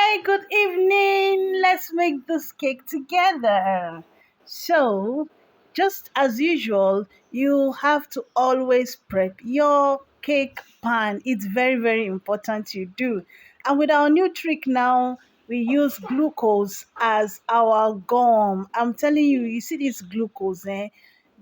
Hey, good evening. Let's make this cake together. So, just as usual, you have to always prep your cake pan. It's very, very important you do. And with our new trick now, we use glucose as our gum. I'm telling you, you see this glucose, eh?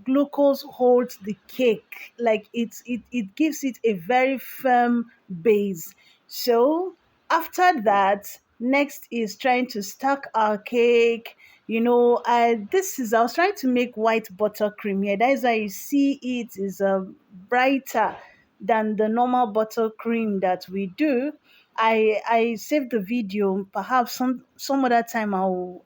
Glucose holds the cake, like it gives it a very firm base. So after that, next is trying to stack our cake. I was trying to make white buttercream here. That is why you see it is brighter than the normal buttercream that we do. I saved the video. Perhaps some other time I'll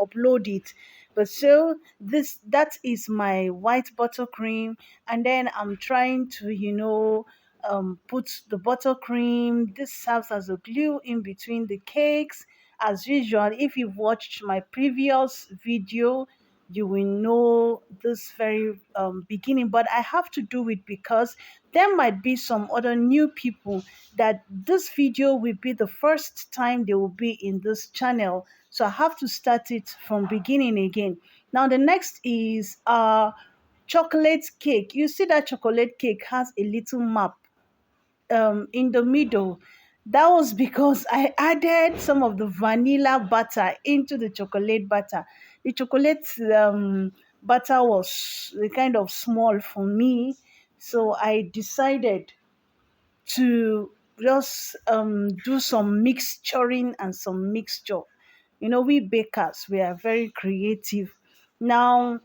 upload it. But so that is my white buttercream, and then I'm trying to put the buttercream. This serves as a glue in between the cakes. As usual, if you've watched my previous video, you will know this very beginning, but I have to do it because there might be some other new people that this video will be the first time they will be in this channel. So I have to start it from beginning again. Now the next is chocolate cake. You see that chocolate cake has a little map in the middle. That was because I added some of the vanilla butter into the chocolate butter. The chocolate butter was kind of small for me, so I decided to just do some mixturing and some mixture. We bakers, we are very creative. Now,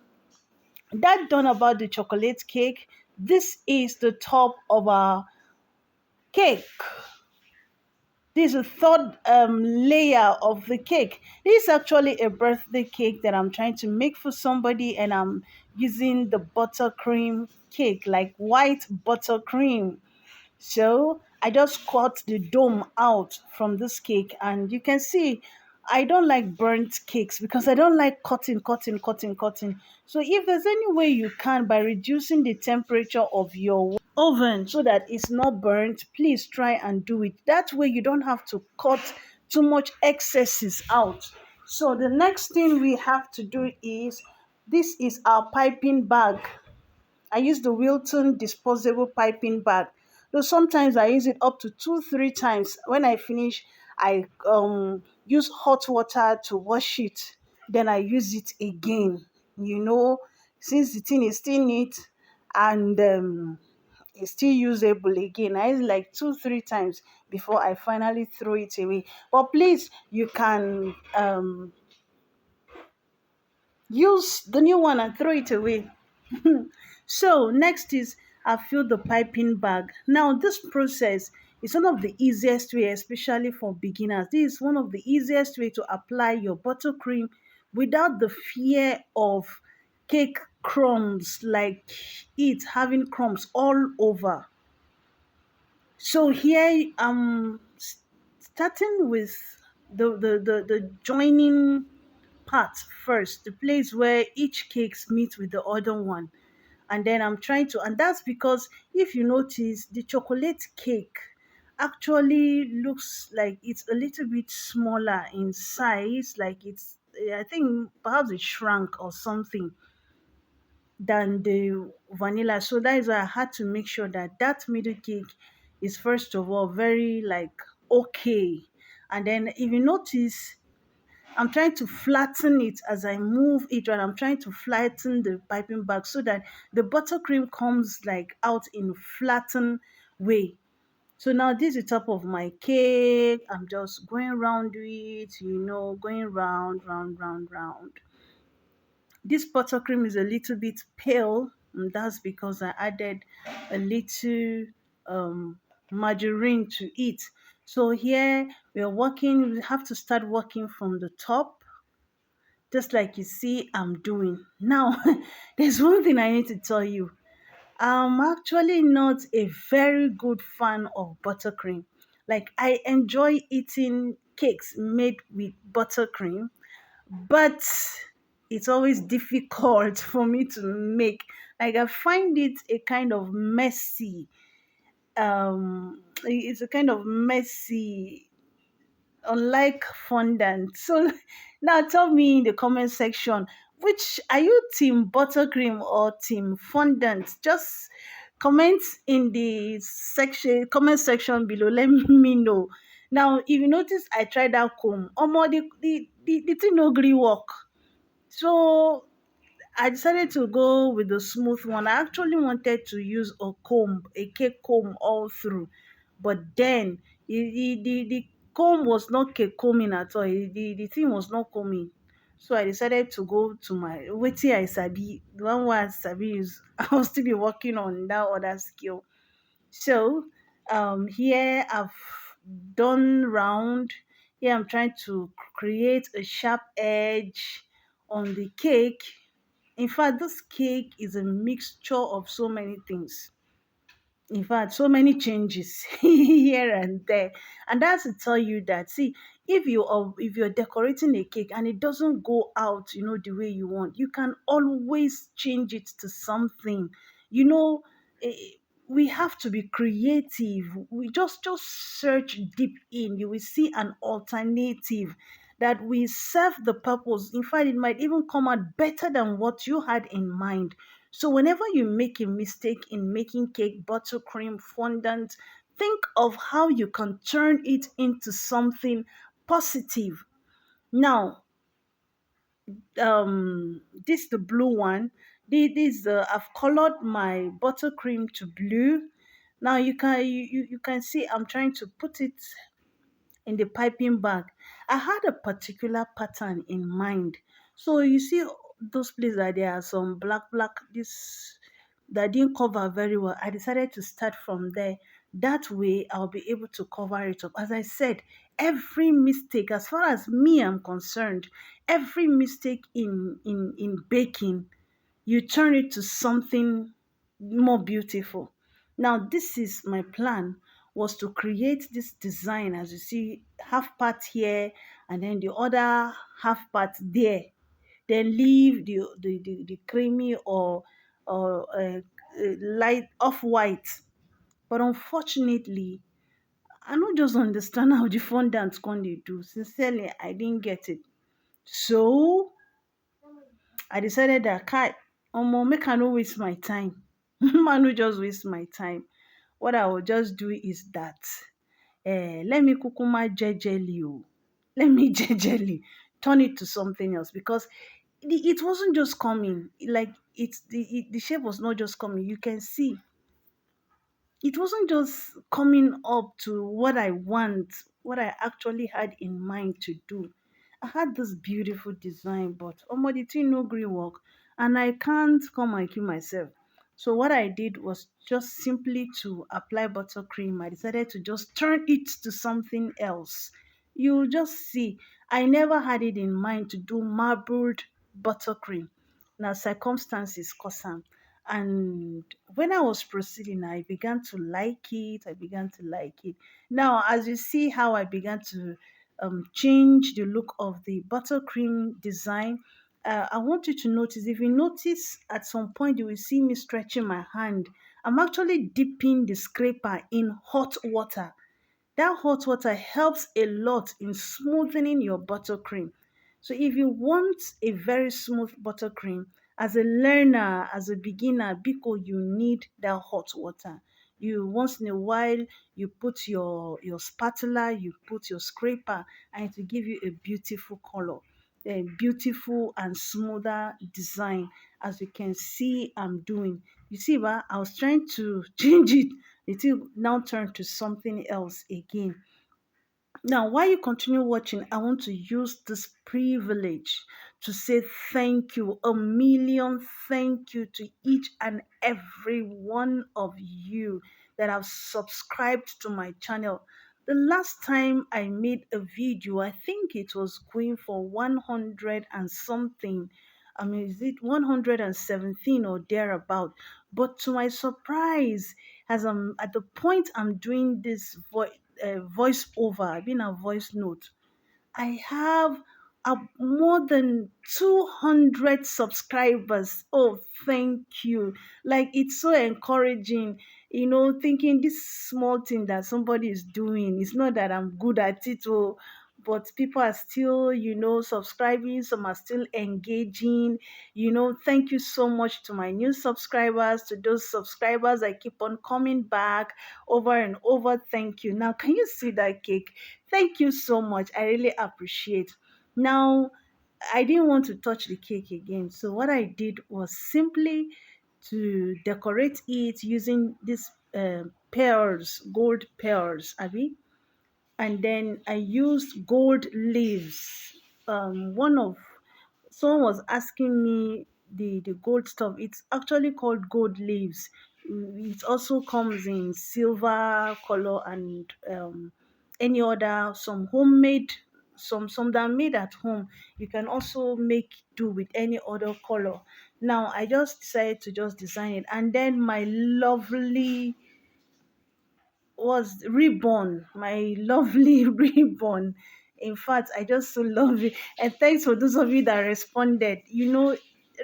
that done about the chocolate cake, this is the top of our cake. This is the third layer of the cake. This is actually a birthday cake that I'm trying to make for somebody, and I'm using the buttercream cake, like white buttercream. So I just cut the dome out from this cake, and you can see I don't like burnt cakes because I don't like cutting. So if there's any way you can by reducing the temperature of your oven so that it's not burnt, please try and do it. That way you don't have to cut too much excesses out. So the next thing we have to do is this is our piping bag. I use the Wilton disposable piping bag. Though sometimes I use it up to 2, 3 times. When I finish, I use hot water to wash it. Then I use it again. Since the thing is still neat and it's still usable again. I use like 2, 3 times before I finally throw it away. But please, you can use the new one and throw it away. So next is I fill the piping bag. Now this process is one of the easiest way, especially for beginners. This is one of the easiest way to apply your buttercream without the fear of cake crumbs, like it having crumbs all over. So here I'm starting with the joining part first, the place where each cakes meet with the other one. And then I'm trying to, and that's because if you notice, the chocolate cake actually looks like it's a little bit smaller in size, like I think perhaps it shrunk or something than the vanilla. So that is why I had to make sure that that middle cake is first of all very like okay. And then if you notice, I'm trying to flatten it as I move it, and I'm trying to flatten the piping bag so that the buttercream comes like out in flattened way. So now this is the top of my cake. I'm just going around it, going round. This buttercream is a little bit pale, and that's because I added a little margarine to it. So here we have to start working from the top, just like you see I'm doing. Now, there's one thing I need to tell you. I'm actually not a very good fan of buttercream. Like, I enjoy eating cakes made with buttercream, but it's always difficult for me to make. Like, I find it a kind of messy. It's a kind of messy unlike fondant. So now tell me in the comment section, which are you, team buttercream or team fondant? Just comment in the section comment section below. Let me know. Now, if you notice, I tried that comb. Omo, the thing no gree work. So I decided to go with the smooth one. I actually wanted to use a comb, a cake comb all through, but then the comb was not cake combing at all. The thing was not combing. So I decided to go to my wetin I sabi, the one wey I sabi is I'll still be working on that other skill. So here I've done round. Here I'm trying to create a sharp edge on the cake. In fact, this cake is a mixture of so many things. In fact, so many changes here and there. And that's to tell you that, see, if you're decorating a cake and it doesn't go out, the way you want, you can always change it to something. You know, eh, we have to be creative. We just search deep in. You will see an alternative that will serve the purpose. In fact, it might even come out better than what you had in mind. So whenever you make a mistake in making cake, buttercream, fondant, think of how you can turn it into something positive. Now, this the blue one. This I've colored my buttercream to blue. Now you can see I'm trying to put it in the piping bag. I had a particular pattern in mind. So you see those places that there are some black this that didn't cover very well. I decided to start from there. That way I'll be able to cover it up. As I said, every mistake, as far as me I'm concerned, every mistake in baking, you turn it to something more beautiful. Now, this is my plan, was to create this design, as you see, half part here and then the other half part there. Then leave the creamy or light off white. But unfortunately, I don't just understand how the fondant can they do. Sincerely, I didn't get it. So I decided that kai omo make I no waste my time. I no just waste my time. What I will just do is that let me kukuma jejely o. Let me jejely turn it to something else because it wasn't just coming. Like the shape was not just coming. You can see it wasn't just coming up to what I want, what I actually had in mind to do. I had this beautiful design, but the thing no green work, and I can't come and kill myself. So what I did was just simply to apply buttercream. I decided to just turn it to something else. You just see, I never had it in mind to do marbled buttercream. Now circumstances cause am. And when I was proceeding, I began to like it. I began to like it. Now, as you see how I began to change the look of the buttercream design, I want you to notice. If you notice, at some point you will see me stretching my hand. I'm actually dipping the scraper in hot water. That hot water helps a lot in smoothing your buttercream. So if you want a very smooth buttercream, as a learner, as a beginner, because you need that hot water. You once in a while you put your spatula, you put your scraper, and it will give you a beautiful color, a beautiful and smoother design, as you can see I'm doing. You see, but I was trying to change it. It will now turn to something else again. Now, while you continue watching, I want to use this privilege to say thank you, a million thank you to each and every one of you that have subscribed to my channel. The last time I made a video, I think it was going for 100 and something. I mean, is it 117 or thereabout? But to my surprise, as I'm at the point I'm doing this voice over, being a voice note, I have more than 200 subscribers. Oh, thank you. Like, it's so encouraging, thinking this small thing that somebody is doing. It's not that I'm good at it, oh, but people are still, subscribing. Some are still engaging. Thank you so much to my new subscribers, to those subscribers I keep on coming back over and over. Thank you. Now, can you see that cake? Thank you so much. I really appreciate. Now, I didn't want to touch the cake again. So what I did was simply to decorate it using these pearls, gold pearls, Abby. And then I used gold leaves. One of Someone was asking me the gold stuff. It's actually called gold leaves. It also comes in silver color and any other, some homemade, some that are made at home. You can also make do with any other color. Now I just decided to just design it, and then my lovely was reborn, my lovely reborn. In fact, I just so love it. And thanks for those of you that responded.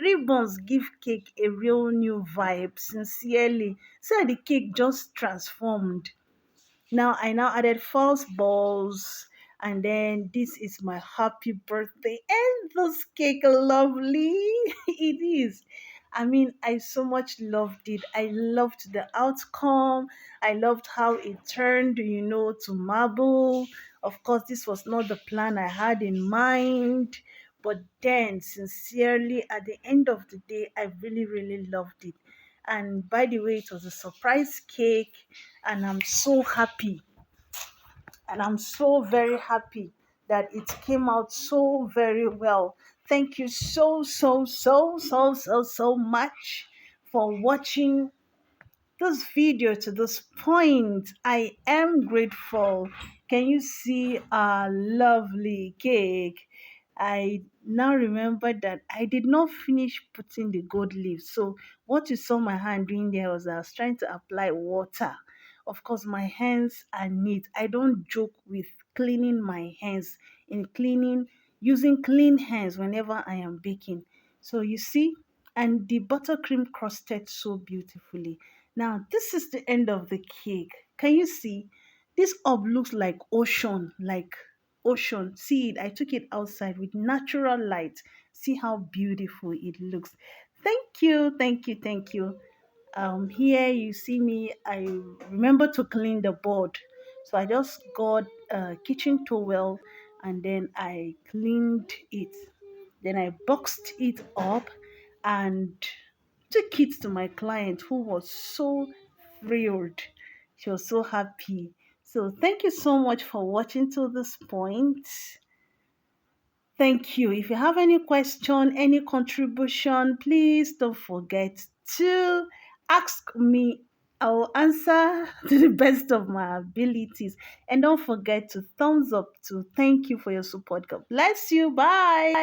Ribbons give cake a real new vibe, sincerely. So the cake just transformed. Now I now added false balls, and then this is my happy birthday. And this cake lovely. It is. I mean, I so much loved it. I loved the outcome. I loved how it turned, to marble. Of course, this was not the plan I had in mind. But then, sincerely, at the end of the day, I really, really loved it. And by the way, it was a surprise cake, and I'm so happy. And I'm so very happy that it came out so very well. Thank you so, so, so, so, so, so much for watching this video to this point. I am grateful. Can you see our lovely cake? I now remember that I did not finish putting the gold leaf. So what you saw my hand doing there was I was trying to apply water. Of course, my hands are neat. I don't joke with cleaning my hands, in cleaning, using clean hands whenever I am baking. So you see, and the buttercream crusted so beautifully. Now, this is the end of the cake. Can you see? This up looks like ocean, like ocean. See it? I took it outside with natural light. See how beautiful it looks. Thank you, thank you, thank you. Here you see me. I remember to clean the board, so I just got a kitchen towel and then I cleaned it. Then I boxed it up and took it to my client, who was so thrilled. She was so happy. So thank you so much for watching to this point. Thank you. If you have any question, any contribution, please don't forget to ask me. I'll answer to the best of my abilities. And don't forget to thumbs up to thank you for your support. God bless you. Bye.